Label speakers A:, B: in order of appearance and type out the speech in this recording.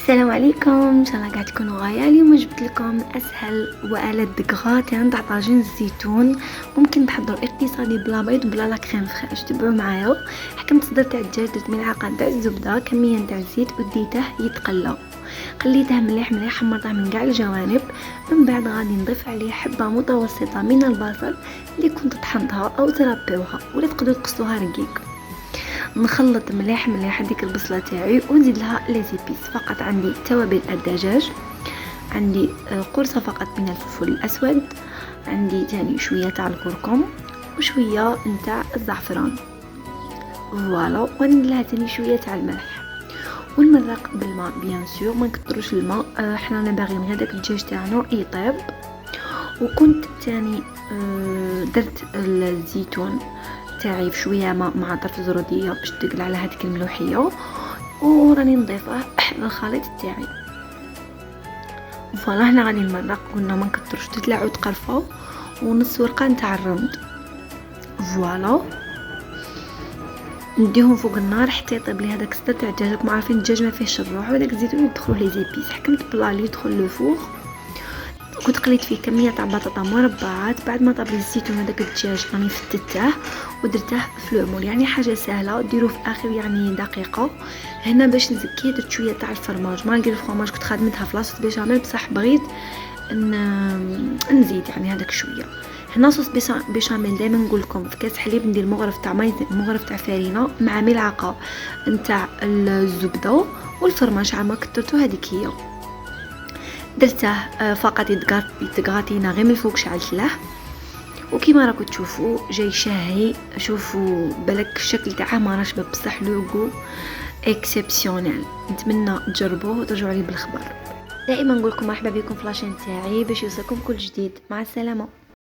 A: السلام عليكم، ان شاء الله قاعد تكونوا غايه. اليوم جبت لكم اسهل والة دكغاتين تاع طاجين الزيتون. ممكن تحضروا اقتصادي بلا بيض وبلا لا كريم فريش. تبعوا معايا. حكمت صدر تاع الدجاج، درت ملعقه تاع الزبده، كميه تاع الزيت وديته يتقلى. قليته مليح مليح، حمرته من كاع الجوانب. من بعد غادي نضيف عليه حبه متوسطه من البصل اللي كنت طحنتها او تربيوها ولا تقدروا تقصوها رقيق. نخلط مليح مليح هذيك البصله تاعي ونزيد لها لي زيبيس. فقط عندي توابل الدجاج، عندي قرصه فقط من الفلفل الاسود، عندي تاني شويه تاع الكركم وشويه نتاع الزعفران. فوالا، وندير لها تاني شويه تاع الملح ونمرق بالماء بيان سور، ما نكثروش الماء. حنا باغيين غير داك الدجاج تاعنا يطيب. وكنت تاني درت الزيتون تاعي في شويه ماء مع طرف زروديه باش تقلع على هذيك الملوحيه، وراني نضيفه للخليط تاعي. فوالا، هنا غادي نمرق، قلنا ما نكثرش، تطلع عود قرفه ونص ورقه نتاع الرمد. فوالا، نديهم فوق النار حتى يطيب لي هذاك الصدر تاع الدجاج. راكم عارفين الدجاج ما فيهش الروح، وهذاك الزيتون يدخلوا لي زيبيس. حكمت بلا لي يدخل لو فوغ، كنت قليت فيه كميه تاع بطاطا مربعات. بعد ما طاب لي الزيتون هذاك الدجاج راني فتته ودرته في العمول. يعني حاجه سهله ديروه في اخر يعني دقيقه. هنا باش نزكي درت شويه تاع الفرماج، ما لقيت الفرماج كنت خادمتها في لاصوص بيشاميل، بصح بغيت نزيد يعني هذاك شويه. هنا صوص بيشاميل دائما نقول لكم في كاس حليب ندير مغرف تاع ماء، مغرف تاع فرينه مع ملعقه نتاع الزبده والفرماج على ما كثرتو. هذيك هي درته فقط يتغاطينا غير من الفوق، شعلت له وكيما راكم تشوفوا جاي شهي. شوفوا بالك الشكل تاعه ما راش بصح لوغو اكسبسيونيل. نتمنى تجربوه وترجعوا لي بالخبر. دائما نقول لكم مرحبا بكم في لاشين تاعي باش يوصلكم كل جديد. مع السلامه.